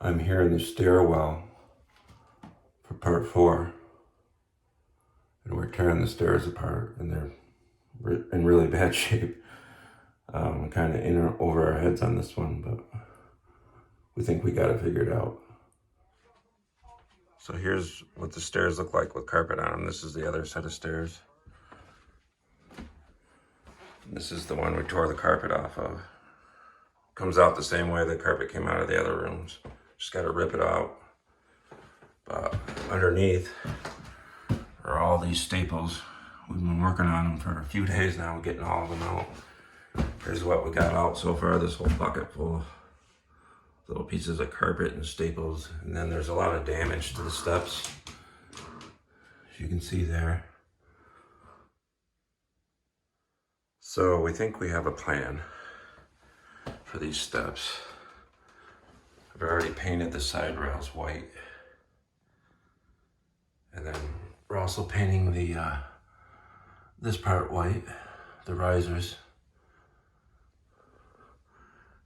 I'm here in the stairwell for part 4, and we're tearing the stairs apart, and they're in really bad shape. Kind of in or over our heads on this one, but we think we got it figured out. So here's what the stairs look like with carpet on them. This is the other set of stairs. This is the one we tore the carpet off of. Comes out the same way the carpet came out of the other rooms. Just got to rip it out. But underneath are all these staples. We've been working on them for a few days now, getting all of them out. Here's what we got out so far, this whole bucket full of little pieces of carpet and staples. And then there's a lot of damage to the steps, as you can see there. So we think we have a plan for these steps. I've already painted the side rails white. And then we're also painting the this part white, the risers.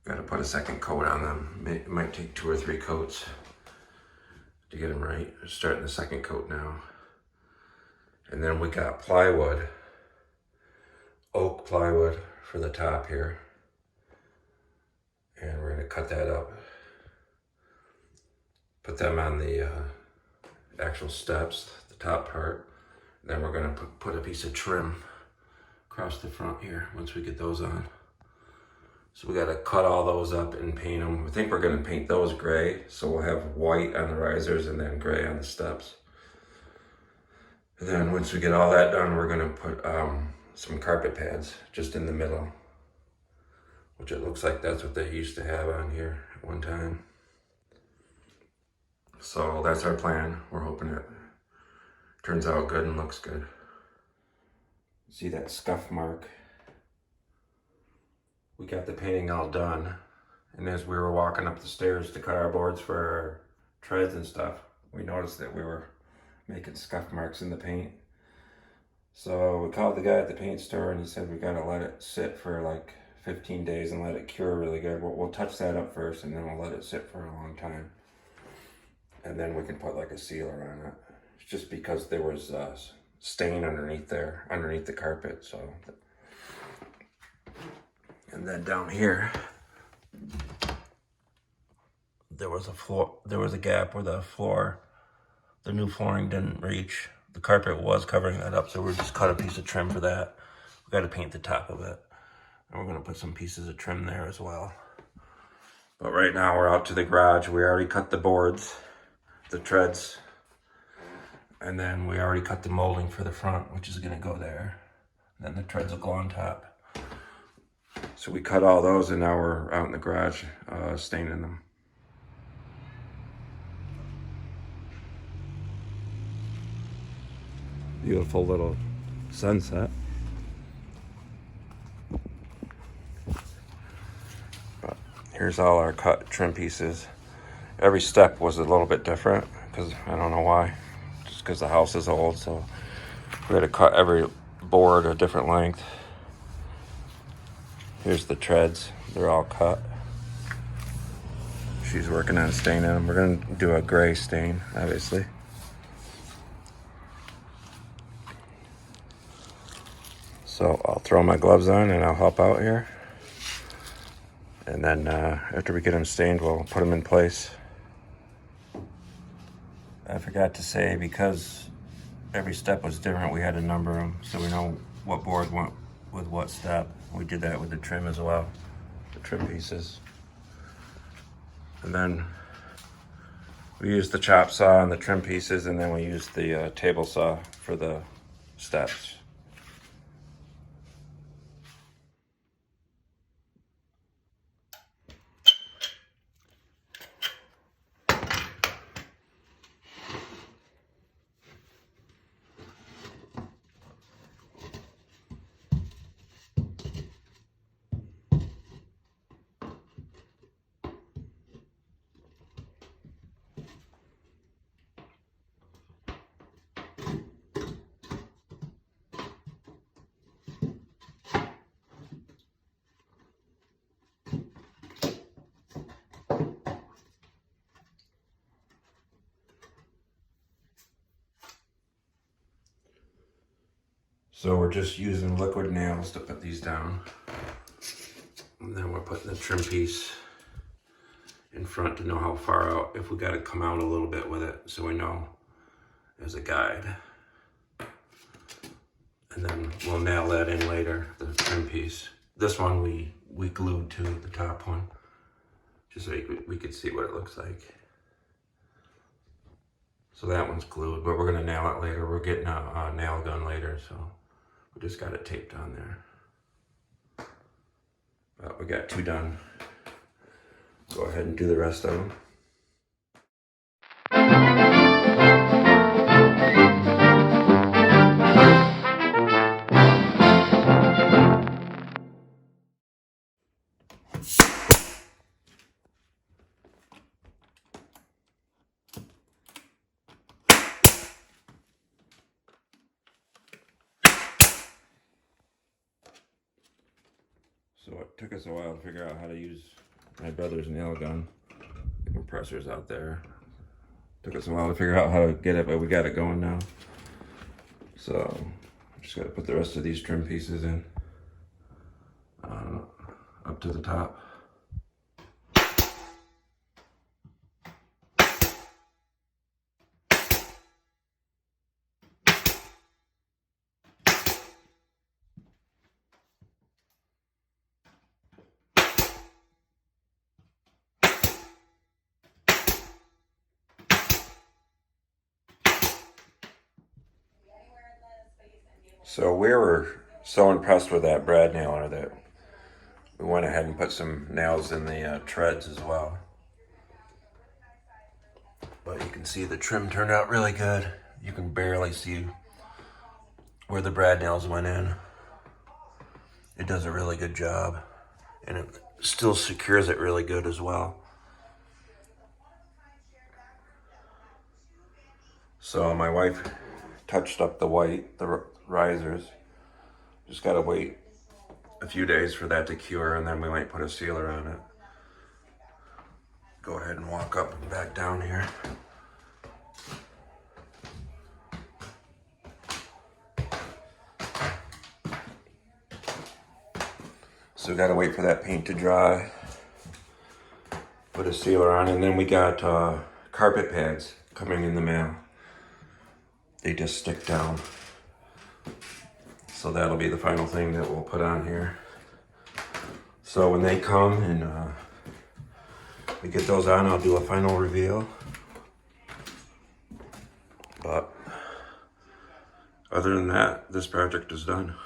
Got to put a second coat on them. It might take 2 or 3 coats to get them right. We're starting the second coat now. And then we got plywood, oak plywood for the top here. And we're going to cut that up. Put them on the actual steps, the top part. And then we're going to put a piece of trim across the front here once we get those on. So we got to cut all those up and paint them. I think we're going to paint those gray, so we'll have white on the risers and then gray on the steps. And then once we get all that done, we're going to put some carpet pads just in the middle, which it looks like that's what they used to have on here at one time. So that's our plan. We're hoping it turns out good and looks good. See that scuff mark? We got the painting all done, and as we were walking up the stairs to cut our boards for our treads and stuff, we noticed that we were making scuff marks in the paint. So we called the guy at the paint store, and he said we gotta let it sit for like 15 days and let it cure really good. We'll touch that up first, and then we'll let it sit for a long time. And then we can put like a sealer on it. It's just because there was stain underneath there, underneath the carpet, so. And then down here, there was a gap where the new flooring didn't reach. The carpet was covering that up, so we just cut a piece of trim for that. We got to paint the top of it. And we're going to put some pieces of trim there as well. But right now we're out to the garage. We already cut the boards, the treads, and then we already cut the molding for the front, which is going to go there. And then the treads will go on top. So we cut all those, and now we're out in the garage staining them. Beautiful little sunset. But here's all our cut trim pieces. Every step was a little bit different, because I don't know why. Just because the house is old, so we had to cut every board a different length. Here's the treads. They're all cut. She's working on staining them. We're going to do a gray stain, obviously. So I'll throw my gloves on and I'll help out here. And then after we get them stained, we'll put them in place. I forgot to say, because every step was different, we had to number them so we know what board went with what step. We did that with the trim as well, the trim pieces. And then we used the chop saw on the trim pieces, and then we used the table saw for the steps. So we're just using liquid nails to put these down. And then we're putting the trim piece in front to know how far out, if we got to come out a little bit with it, so we know as a guide. And then we'll nail that in later, the trim piece. This one we glued to the top one, just so we could see what it looks like. So that one's glued, but we're gonna nail it later. We're getting a nail gun later, so we just got it taped on there. But we got 2 done. Go ahead and do the rest of them. So it took us a while to figure out how to use my brother's nail gun. The compressor's out there. Took us a while to figure out how to get it, but we got it going now. So just got to put the rest of these trim pieces in up to the top. So we were so impressed with that brad nailer that we went ahead and put some nails in the treads as well. But you can see the trim turned out really good. You can barely see where the brad nails went in. It does a really good job, and it still secures it really good as well. So my wife touched up the white, the risers. Just gotta wait a few days for that to cure, and then we might put a sealer on it. Go ahead and walk up and back down here. So we gotta wait for that paint to dry, put a sealer on, and then we got carpet pads coming in the mail. They just stick down. So that'll be the final thing that we'll put on here. So when they come and we get those on, I'll do a final reveal. But other than that, this project is done.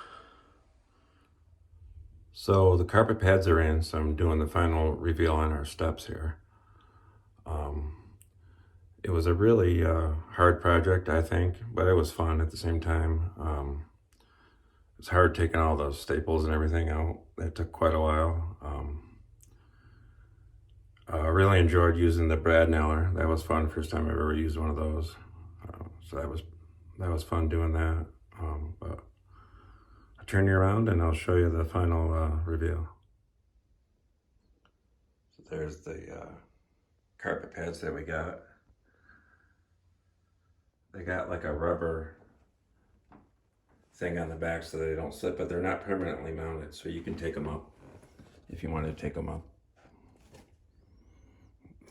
So the carpet pads are in, so I'm doing the final reveal on our steps here. It was a really hard project, I think, but it was fun at the same time. It's hard taking all those staples and everything out. It took quite a while. I really enjoyed using the brad nailer. That was fun. First time I've ever used one of those. So that was fun doing that. But I'll turn you around and I'll show you the final reveal. So there's the carpet pads that we got. They got like a rubber thing on the back so they don't slip, but they're not permanently mounted, so you can take them up if you want to take them up.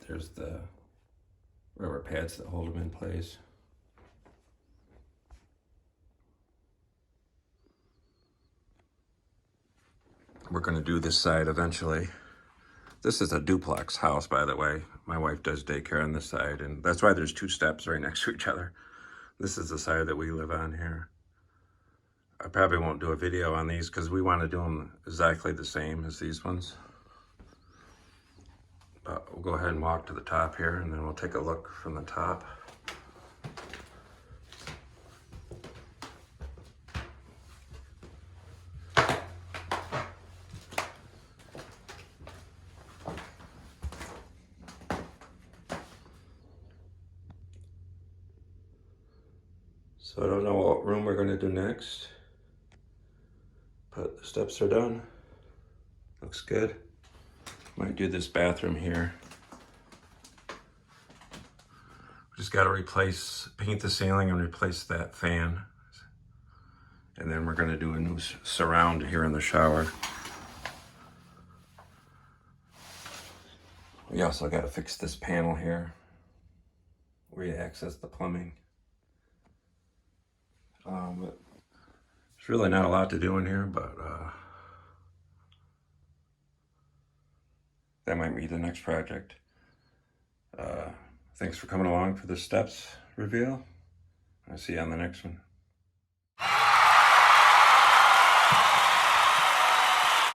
There's the rubber pads that hold them in place. We're going to do this side eventually. This is a duplex house, by the way. My wife does daycare on this side, and that's why there's 2 steps right next to each other. This is the side that we live on here. I probably won't do a video on these because we want to do them exactly the same as these ones. But we'll go ahead and walk to the top here, and then we'll take a look from the top. So I don't know what room we're going to do next, but the steps are done. Looks good. Might do this bathroom here. Just got to paint the ceiling and replace that fan. And then we're going to do a new surround here in the shower. We also got to fix this panel here where you access the plumbing. But there's really not a lot to do in here, but that might be the next project. Thanks for coming along for the steps reveal. I'll see you on the next one.